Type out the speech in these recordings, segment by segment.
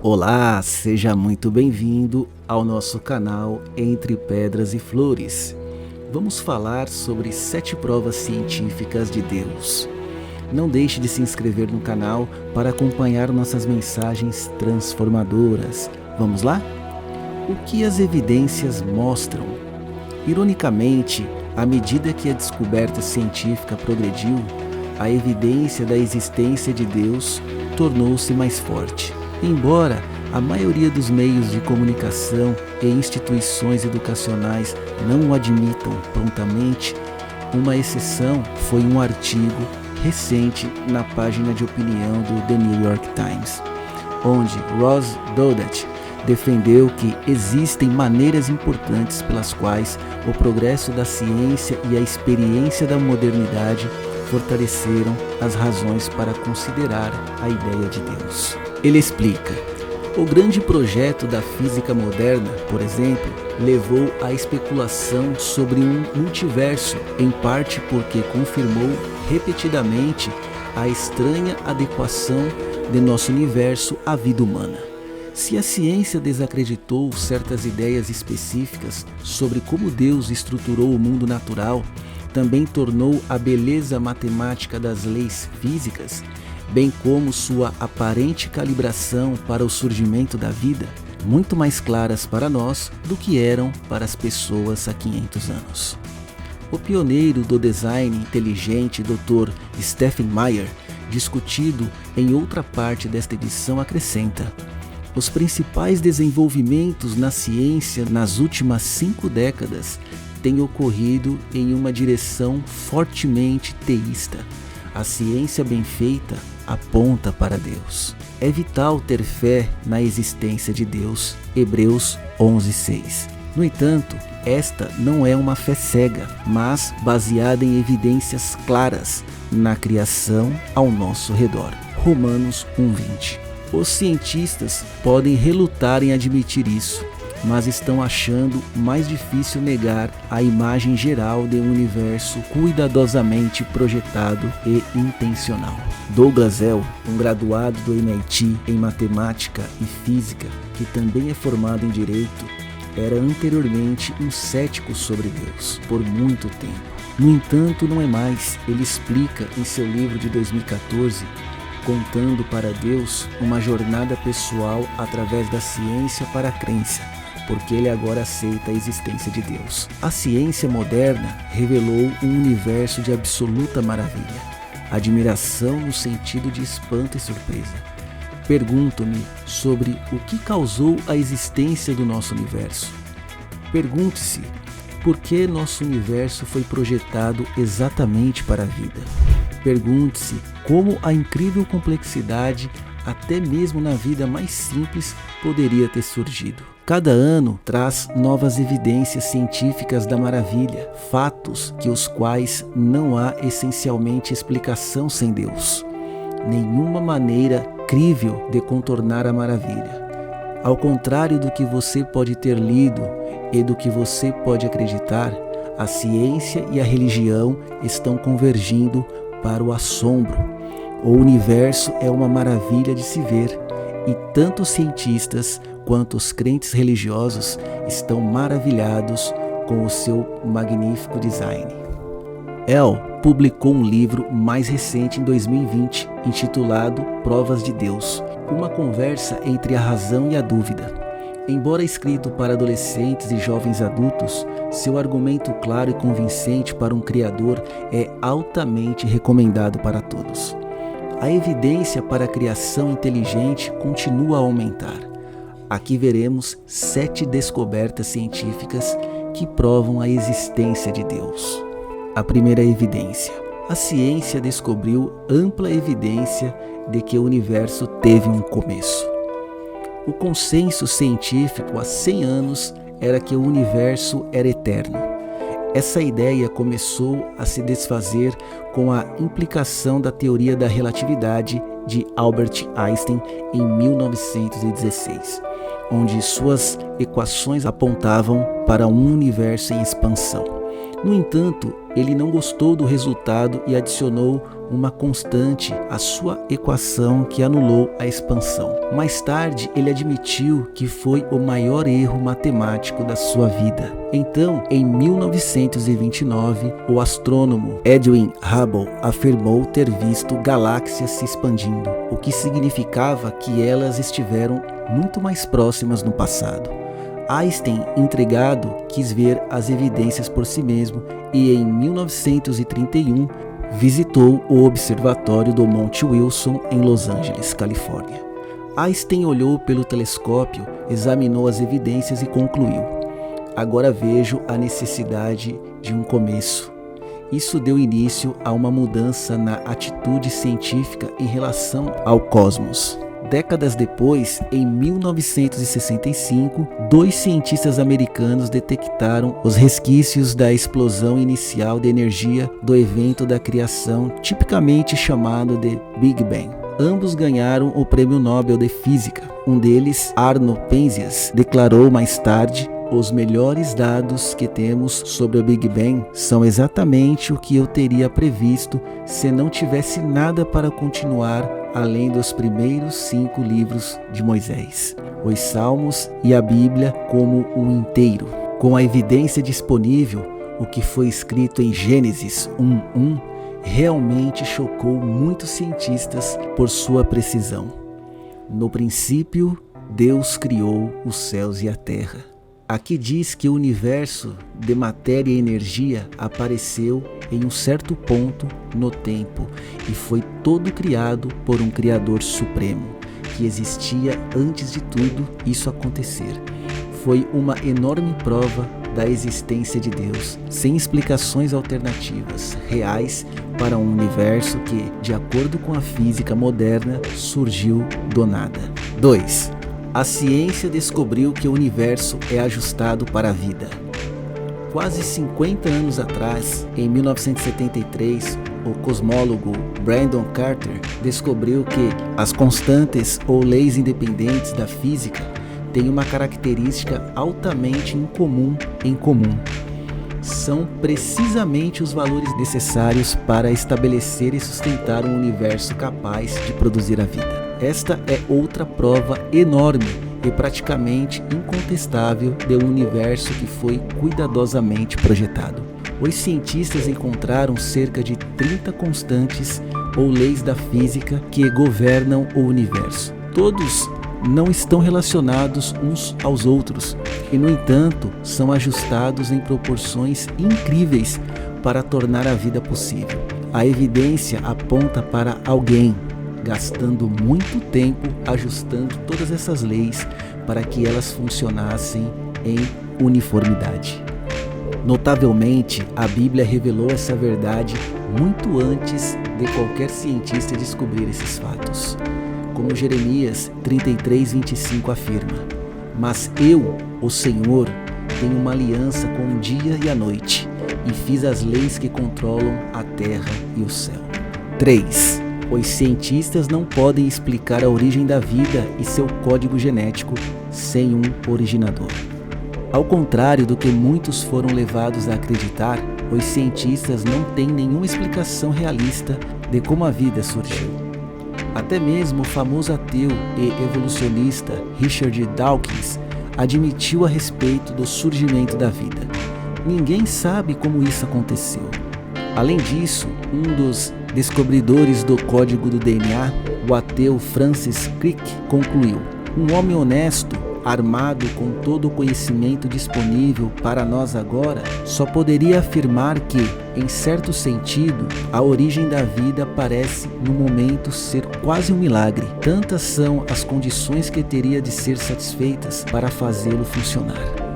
Olá, seja muito bem-vindo ao nosso canal Entre Pedras e Flores. Vamos falar sobre 7 provas científicas de Deus. Não deixe de se inscrever no canal para acompanhar nossas mensagens transformadoras. Vamos lá? O que as evidências mostram? Ironicamente, à medida que a descoberta científica progrediu, a evidência da existência de Deus tornou-se mais forte. Embora a maioria dos meios de comunicação e instituições educacionais não o admitam prontamente, uma exceção foi um artigo recente na página de opinião do The New York Times, onde Ross Douthat defendeu que existem maneiras importantes pelas quais o progresso da ciência e a experiência da modernidade fortaleceram as razões para considerar a ideia de Deus. Ele explica: o grande projeto da física moderna, por exemplo, levou à especulação sobre um multiverso, em parte porque confirmou repetidamente a estranha adequação de nosso universo à vida humana. Se a ciência desacreditou certas ideias específicas sobre como Deus estruturou o mundo natural, também tornou a beleza matemática das leis físicas, bem como sua aparente calibração para o surgimento da vida, muito mais claras para nós do que eram para as pessoas há 500 anos. O pioneiro do design inteligente, Dr. Stephen Meyer, discutido em outra parte desta edição, acrescenta: os principais desenvolvimentos na ciência nas últimas 5 décadas têm ocorrido em uma direção fortemente teísta. A ciência bem feita aponta para Deus. É vital ter fé na existência de Deus. Hebreus 11:6. No entanto, esta não é uma fé cega, mas baseada em evidências claras na criação ao nosso redor. Romanos 1:20. Os cientistas podem relutar em admitir isso, mas estão achando mais difícil negar a imagem geral de um universo cuidadosamente projetado e intencional. Douglas Ell, um graduado do MIT em matemática e física, que também é formado em direito, era anteriormente um cético sobre Deus por muito tempo. No entanto, não é mais. Ele explica em seu livro de 2014, Contando para Deus, uma jornada pessoal através da ciência para a crença, porque ele agora aceita a existência de Deus. A ciência moderna revelou um universo de absoluta maravilha, admiração no sentido de espanto e surpresa. Pergunto-me sobre o que causou a existência do nosso universo. Pergunte-se por que nosso universo foi projetado exatamente para a vida. Pergunte-se como a incrível complexidade, até mesmo na vida mais simples, poderia ter surgido. Cada ano traz novas evidências científicas da maravilha, fatos que os quais não há essencialmente explicação sem Deus. Nenhuma maneira crível de contornar a maravilha. Ao contrário do que você pode ter lido e do que você pode acreditar, a ciência e a religião estão convergindo para o assombro. O universo é uma maravilha de se ver, e tanto os cientistas quanto os crentes religiosos estão maravilhados com o seu magnífico design. Ell publicou um livro mais recente em 2020, intitulado Provas de Deus, uma conversa entre a razão e a dúvida. Embora escrito para adolescentes e jovens adultos, seu argumento claro e convincente para um criador é altamente recomendado para todos. A evidência para a criação inteligente continua a aumentar. Aqui veremos 7 descobertas científicas que provam a existência de Deus. A primeira evidência: a ciência descobriu ampla evidência de que o universo teve um começo. O consenso científico há 100 anos era que o universo era eterno. Essa ideia começou a se desfazer com a implicação da teoria da relatividade de Albert Einstein em 1916, onde suas equações apontavam para um universo em expansão. No entanto, ele não gostou do resultado e adicionou uma constante à sua equação que anulou a expansão. Mais tarde, ele admitiu que foi o maior erro matemático da sua vida. Então, em 1929, o astrônomo Edwin Hubble afirmou ter visto galáxias se expandindo, o que significava que elas estiveram muito mais próximas no passado. Einstein, intrigado, quis ver as evidências por si mesmo e em 1931 visitou o observatório do Monte Wilson em Los Angeles, Califórnia. Einstein olhou pelo telescópio, examinou as evidências e concluiu: agora vejo a necessidade de um começo. Isso deu início a uma mudança na atitude científica em relação ao cosmos. Décadas depois, em 1965, 2 cientistas americanos detectaram os resquícios da explosão inicial de energia do evento da criação, tipicamente chamado de Big Bang. Ambos ganharam o Prêmio Nobel de Física. Um deles, Arno Penzias, declarou mais tarde: os melhores dados que temos sobre o Big Bang são exatamente o que eu teria previsto se não tivesse nada para continuar além dos primeiros 5 livros de Moisés, os Salmos e a Bíblia como um inteiro. Com a evidência disponível, o que foi escrito em Gênesis 1:1 realmente chocou muitos cientistas por sua precisão. No princípio, Deus criou os céus e a terra. Aqui diz que o universo de matéria e energia apareceu em um certo ponto no tempo e foi todo criado por um Criador Supremo, que existia antes de tudo isso acontecer. Foi uma enorme prova da existência de Deus, sem explicações alternativas reais para um universo que, de acordo com a física moderna, surgiu do nada. 2. A ciência descobriu que o universo é ajustado para a vida. Quase 50 anos atrás, em 1973, o cosmólogo Brandon Carter descobriu que as constantes ou leis independentes da física têm uma característica altamente incomum em comum. São precisamente os valores necessários para estabelecer e sustentar um universo capaz de produzir a vida. Esta é outra prova enorme e praticamente incontestável de um universo que foi cuidadosamente projetado. Os cientistas encontraram cerca de 30 constantes ou leis da física que governam o universo. Todos não estão relacionados uns aos outros e, no entanto, são ajustados em proporções incríveis para tornar a vida possível. A evidência aponta para alguém gastando muito tempo ajustando todas essas leis para que elas funcionassem em uniformidade. Notavelmente, a Bíblia revelou essa verdade muito antes de qualquer cientista descobrir esses fatos. Como Jeremias 33:25 afirma: mas eu, o Senhor, tenho uma aliança com o dia e a noite, e fiz as leis que controlam a terra e o céu. 3. Os cientistas não podem explicar a origem da vida e seu código genético sem um originador. Ao contrário do que muitos foram levados a acreditar, os cientistas não têm nenhuma explicação realista de como a vida surgiu. Até mesmo o famoso ateu e evolucionista Richard Dawkins admitiu a respeito do surgimento da vida. Ninguém sabe como isso aconteceu. Além disso, um dos descobridores do código do DNA, o ateu Francis Crick, concluiu: um homem honesto, armado com todo o conhecimento disponível para nós agora, só poderia afirmar que, em certo sentido, a origem da vida parece, no momento, ser quase um milagre. Tantas são as condições que teria de ser satisfeitas para fazê-lo funcionar.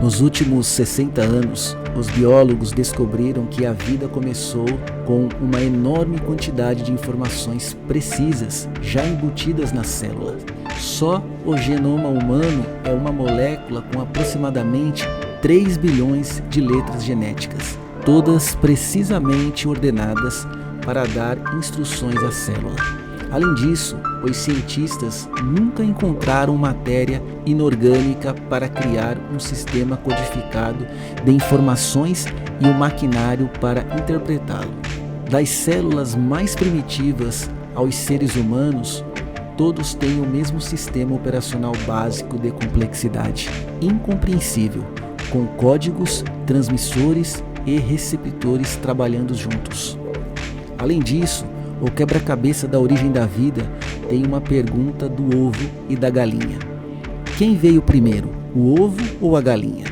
Nos últimos 60 anos, os biólogos descobriram que a vida começou com uma enorme quantidade de informações precisas já embutidas na célula. Só o genoma humano é uma molécula com aproximadamente 3 bilhões de letras genéticas, todas precisamente ordenadas para dar instruções à célula. Além disso, os cientistas nunca encontraram matéria inorgânica para criar um sistema codificado de informações e um maquinário para interpretá-lo. Das células mais primitivas aos seres humanos, todos têm o mesmo sistema operacional básico de complexidade incompreensível, com códigos, transmissores e receptores trabalhando juntos. Além disso, o quebra-cabeça da origem da vida tem uma pergunta do ovo e da galinha. Quem veio primeiro, o ovo ou a galinha?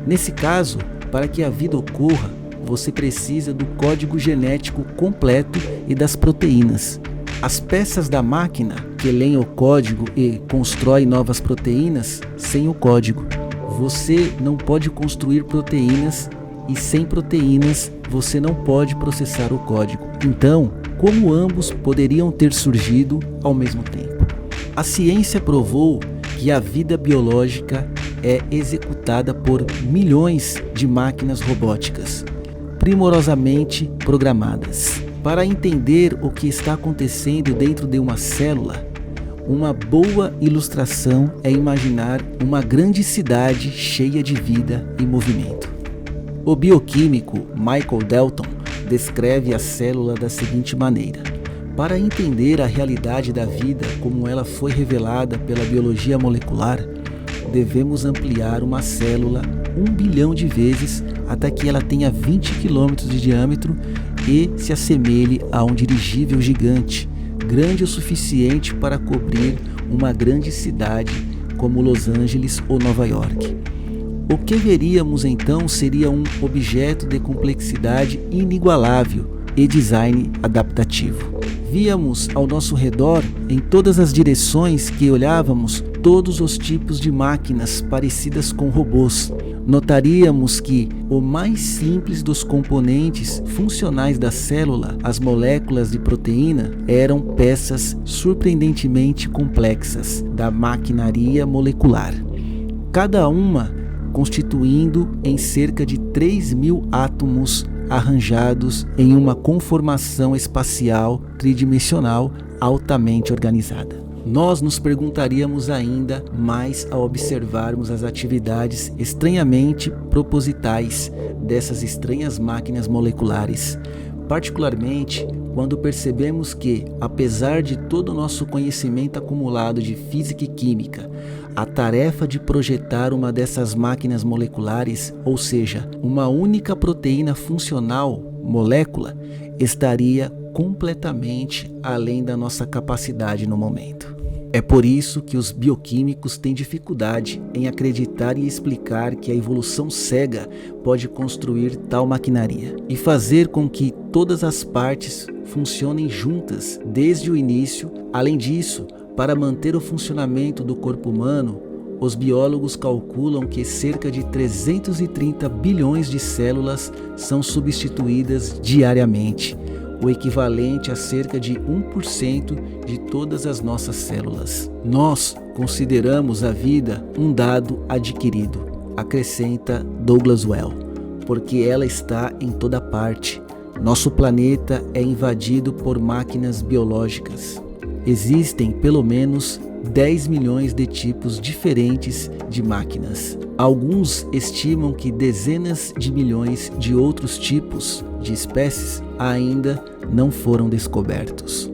Nesse caso, para que a vida ocorra, você precisa do código genético completo e das proteínas. As peças da máquina que leem o código e constroem novas proteínas sem o código. Você não pode construir proteínas e sem proteínas você não pode processar o código. Então, como ambos poderiam ter surgido ao mesmo tempo? A ciência provou que a vida biológica é executada por milhões de máquinas robóticas, primorosamente programadas. Para entender o que está acontecendo dentro de uma célula, uma boa ilustração é imaginar uma grande cidade cheia de vida e movimento. O bioquímico Michael Dalton descreve a célula da seguinte maneira: para entender a realidade da vida como ela foi revelada pela biologia molecular, devemos ampliar uma célula 1 bilhão de vezes até que ela tenha 20 km de diâmetro e se assemelhe a um dirigível gigante, grande o suficiente para cobrir uma grande cidade como Los Angeles ou Nova York. O que veríamos então seria um objeto de complexidade inigualável e design adaptativo. Víamos ao nosso redor, em todas as direções que olhávamos, todos os tipos de máquinas parecidas com robôs. Notaríamos que o mais simples dos componentes funcionais da célula, as moléculas de proteína, eram peças surpreendentemente complexas da maquinaria molecular. Cada uma constituindo em cerca de 3.000 átomos arranjados em uma conformação espacial tridimensional altamente organizada. Nós nos perguntaríamos ainda mais ao observarmos as atividades estranhamente propositais dessas estranhas máquinas moleculares, particularmente quando percebemos que, apesar de todo o nosso conhecimento acumulado de física e química, a tarefa de projetar uma dessas máquinas moleculares, ou seja, uma única proteína funcional, molécula, estaria completamente além da nossa capacidade no momento. É por isso que os bioquímicos têm dificuldade em acreditar e explicar que a evolução cega pode construir tal maquinaria e fazer com que todas as partes funcionem juntas desde o início. Além disso, para manter o funcionamento do corpo humano, os biólogos calculam que cerca de 330 bilhões de células são substituídas diariamente, o equivalente a cerca de 1% de todas as nossas células. Nós consideramos a vida um dado adquirido, acrescenta Douglas Well, porque ela está em toda parte. Nosso planeta é invadido por máquinas biológicas. Existem pelo menos 10 milhões de tipos diferentes de máquinas. Alguns estimam que dezenas de milhões de outros tipos de espécies ainda não foram descobertos.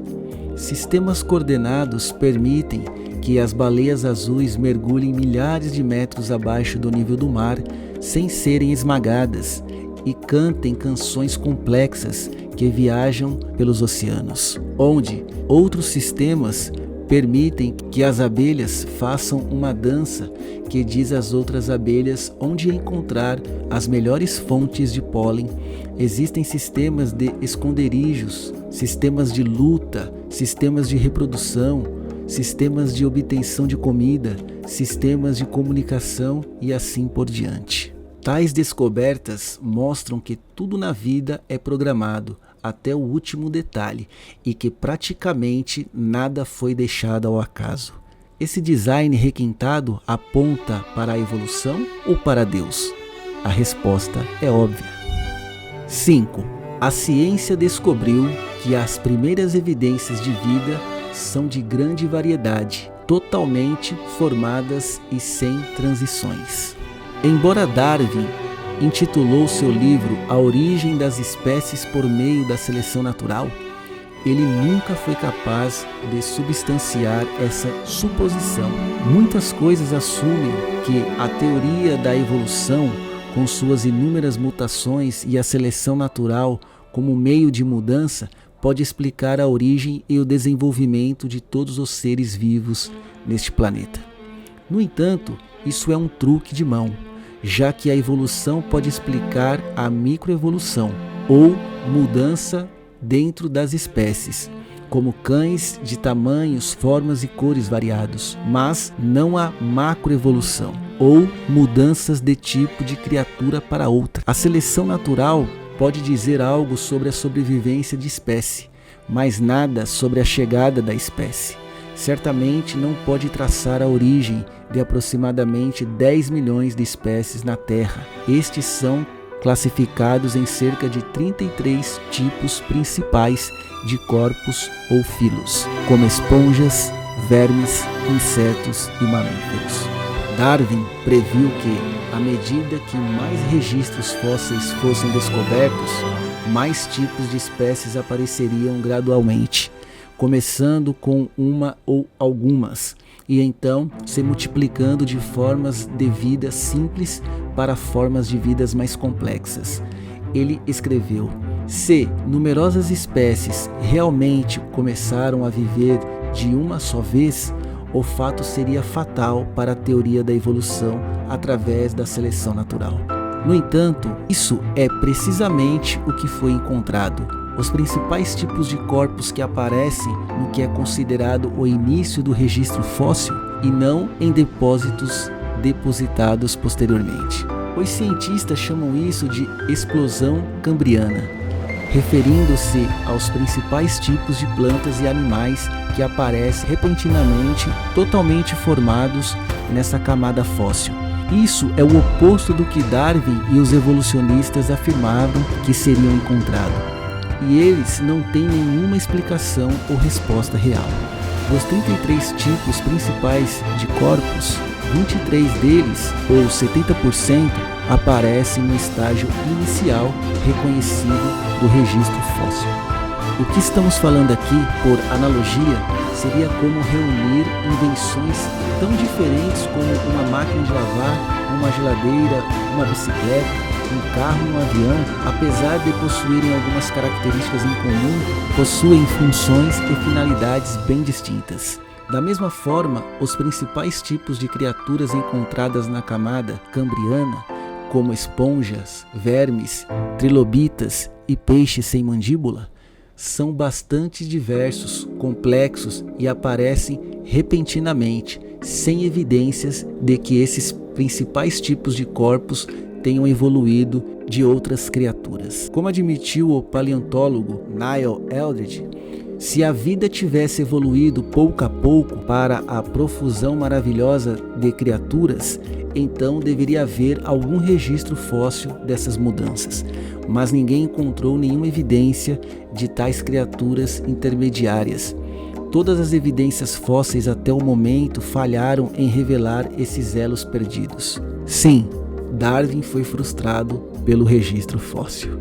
Sistemas coordenados permitem que as baleias azuis mergulhem milhares de metros abaixo do nível do mar sem serem esmagadas e cantem canções complexas que viajam pelos oceanos, onde outros sistemas permitem que as abelhas façam uma dança que diz às outras abelhas onde encontrar as melhores fontes de pólen. Existem sistemas de esconderijos, sistemas de luta, sistemas de reprodução, sistemas de obtenção de comida, sistemas de comunicação e assim por diante. Tais descobertas mostram que tudo na vida é programado até o último detalhe e que praticamente nada foi deixado ao acaso. Esse design requintado aponta para a evolução ou para Deus? A resposta é óbvia. 5. A ciência descobriu que as primeiras evidências de vida são de grande variedade, totalmente formadas e sem transições. Embora Darwin intitulou seu livro A Origem das Espécies por Meio da Seleção Natural, ele nunca foi capaz de substanciar essa suposição. Muitas coisas assumem que a teoria da evolução, com suas inúmeras mutações e a seleção natural como meio de mudança, pode explicar a origem e o desenvolvimento de todos os seres vivos neste planeta. No entanto, isso é um truque de mão, já que a evolução pode explicar a microevolução, ou mudança dentro das espécies, como cães de tamanhos, formas e cores variados, mas não a macroevolução, ou mudanças de tipo de criatura para outra. A seleção natural pode dizer algo sobre a sobrevivência de espécie, mas nada sobre a chegada da espécie. Certamente não pode traçar a origem de aproximadamente 10 milhões de espécies na Terra. Estes são classificados em cerca de 33 tipos principais de corpos ou filos, como esponjas, vermes, insetos e mamíferos. Darwin previu que, à medida que mais registros fósseis fossem descobertos, mais tipos de espécies apareceriam gradualmente, começando com uma ou algumas, e então se multiplicando de formas de vida simples para formas de vidas mais complexas. Ele escreveu: se numerosas espécies realmente começaram a viver de uma só vez, o fato seria fatal para a teoria da evolução através da seleção natural. No entanto, isso é precisamente o que foi encontrado. Os principais tipos de corpos que aparecem no que é considerado o início do registro fóssil e não em depósitos depositados posteriormente. Os cientistas chamam isso de explosão cambriana, referindo-se aos principais tipos de plantas e animais que aparecem repentinamente totalmente formados nessa camada fóssil. Isso é o oposto do que Darwin e os evolucionistas afirmavam que seriam encontrados. E eles não têm nenhuma explicação ou resposta real. Dos 33 tipos principais de corpos, 23 deles, ou 70%, aparecem no estágio inicial reconhecido do registro fóssil. O que estamos falando aqui, por analogia, seria como reunir invenções tão diferentes como uma máquina de lavar, uma geladeira, uma bicicleta, um carro e um avião, apesar de possuírem algumas características em comum, possuem funções e finalidades bem distintas. Da mesma forma, os principais tipos de criaturas encontradas na camada cambriana, como esponjas, vermes, trilobitas e peixes sem mandíbula, são bastante diversos, complexos e aparecem repentinamente, sem evidências de que esses principais tipos de corpos tenham evoluído de outras criaturas. Como admitiu o paleontólogo Niall Eldredge, se a vida tivesse evoluído pouco a pouco para a profusão maravilhosa de criaturas, então deveria haver algum registro fóssil dessas mudanças, mas ninguém encontrou nenhuma evidência de tais criaturas intermediárias. Todas as evidências fósseis até o momento falharam em revelar esses elos perdidos. Sim, Darwin foi frustrado pelo registro fóssil.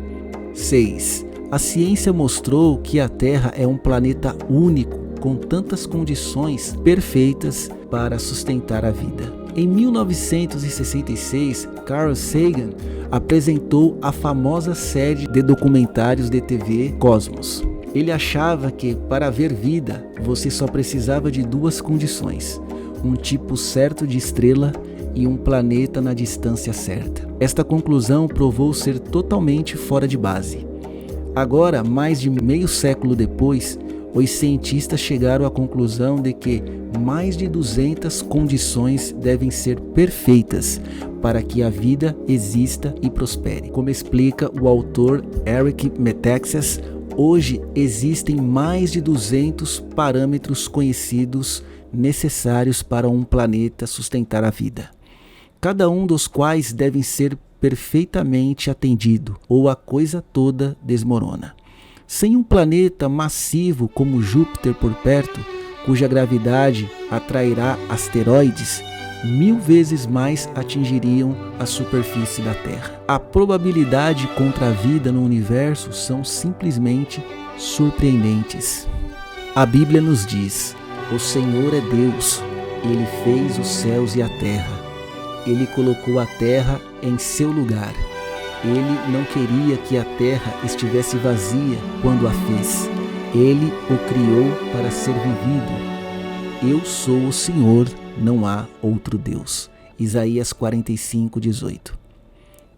6. A ciência mostrou que a Terra é um planeta único, com tantas condições perfeitas para sustentar a vida. Em 1966, Carl Sagan apresentou a famosa série de documentários de TV Cosmos. Ele achava que, para haver vida, você só precisava de duas condições: um tipo certo de estrela e um planeta na distância certa. Esta conclusão provou ser totalmente fora de base. Agora, mais de meio século depois, os cientistas chegaram à conclusão de que mais de 200 condições devem ser perfeitas para que a vida exista e prospere. Como explica o autor Eric Metaxas, hoje existem mais de 200 parâmetros conhecidos necessários para um planeta sustentar a vida, cada um dos quais devem ser perfeitamente atendido, ou a coisa toda desmorona. Sem um planeta massivo como Júpiter por perto, cuja gravidade atrairá asteroides, 1000 vezes mais atingiriam a superfície da Terra. A probabilidade contra a vida no universo são simplesmente surpreendentes. A Bíblia nos diz: o Senhor é Deus, Ele fez os céus e a terra. Ele colocou a terra em seu lugar. Ele não queria que a terra estivesse vazia quando a fez. Ele o criou para ser vivido. Eu sou o Senhor, não há outro Deus. Isaías 45:18.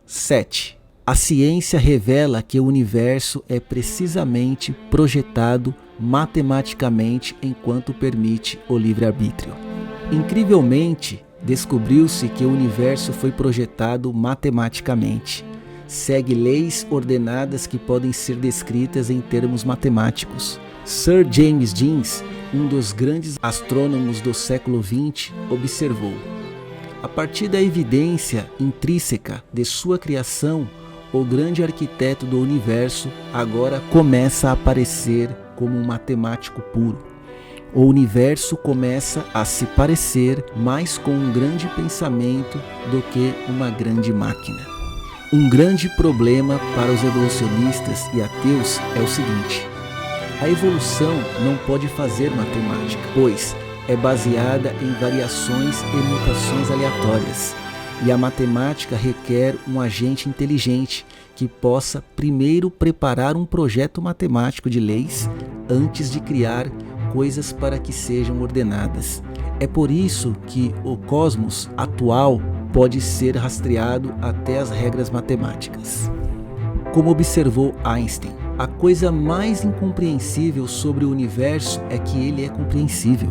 7. A ciência revela que o universo é precisamente projetado matematicamente enquanto permite o livre-arbítrio. Incrivelmente, descobriu-se que o universo foi projetado matematicamente. Segue leis ordenadas que podem ser descritas em termos matemáticos. Sir James Jeans, um dos grandes astrônomos do século XX, observou: a partir da evidência intrínseca de sua criação, o grande arquiteto do universo agora começa a aparecer como um matemático puro. O universo começa a se parecer mais com um grande pensamento do que uma grande máquina. Um grande problema para os evolucionistas e ateus é o seguinte: a evolução não pode fazer matemática, pois é baseada em variações e mutações aleatórias, e a matemática requer um agente inteligente que possa primeiro preparar um projeto matemático de leis antes de criar coisas para que sejam ordenadas. É por isso que o cosmos atual pode ser rastreado até as regras matemáticas. Como observou Einstein, a coisa mais incompreensível sobre o universo é que ele é compreensível.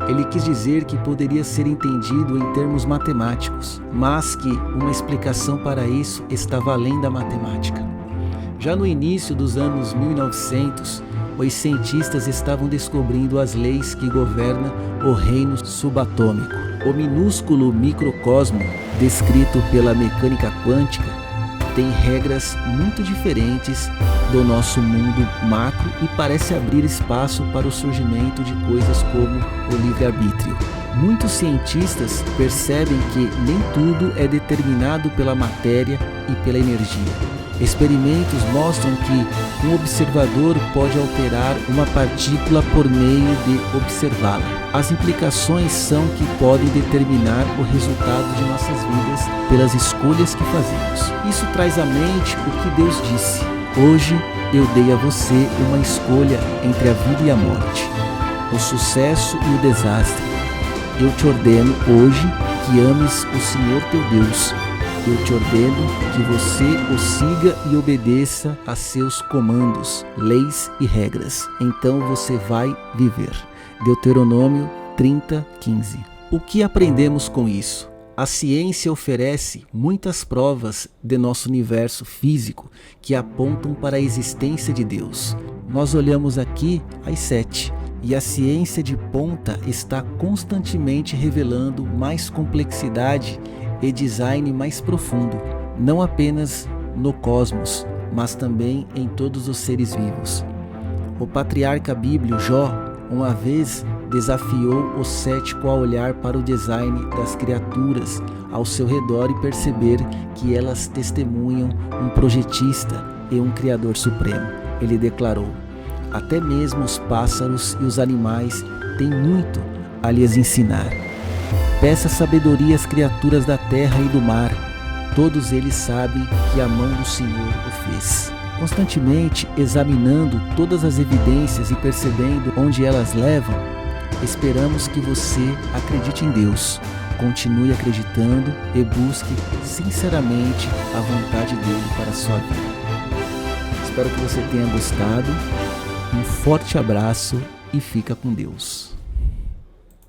Ele quis dizer que poderia ser entendido em termos matemáticos, mas que uma explicação para isso estava além da matemática. Já no início dos anos 1900, os cientistas estavam descobrindo as leis que governam o reino subatômico. O minúsculo microcosmo, descrito pela mecânica quântica, tem regras muito diferentes do nosso mundo macro e parece abrir espaço para o surgimento de coisas como o livre-arbítrio. Muitos cientistas percebem que nem tudo é determinado pela matéria e pela energia. Experimentos mostram que um observador pode alterar uma partícula por meio de observá-la. As implicações são que podem determinar o resultado de nossas vidas pelas escolhas que fazemos. Isso traz à mente o que Deus disse: hoje eu dei a você uma escolha entre a vida e a morte, o sucesso e o desastre. Eu te ordeno hoje que ames o Senhor teu Deus. Eu te ordeno que você o siga e obedeça a seus comandos, leis e regras. Então você vai viver. Deuteronômio 30:15. O que aprendemos com isso? A ciência oferece muitas provas de nosso universo físico que apontam para a existência de Deus. Nós olhamos aqui as 7. E a ciência de ponta está constantemente revelando mais complexidade e design mais profundo, não apenas no cosmos, mas também em todos os seres vivos. O patriarca bíblio Jó, uma vez, desafiou o cético a olhar para o design das criaturas ao seu redor e perceber que elas testemunham um projetista e um Criador supremo. Ele declarou: até mesmo os pássaros e os animais têm muito a lhes ensinar. Peça sabedoria às criaturas da terra e do mar. Todos eles sabem que a mão do Senhor o fez. Constantemente examinando todas as evidências e percebendo onde elas levam, esperamos que você acredite em Deus. Continue acreditando e busque sinceramente a vontade dele para a sua vida. Espero que você tenha gostado. Um forte abraço e fica com Deus.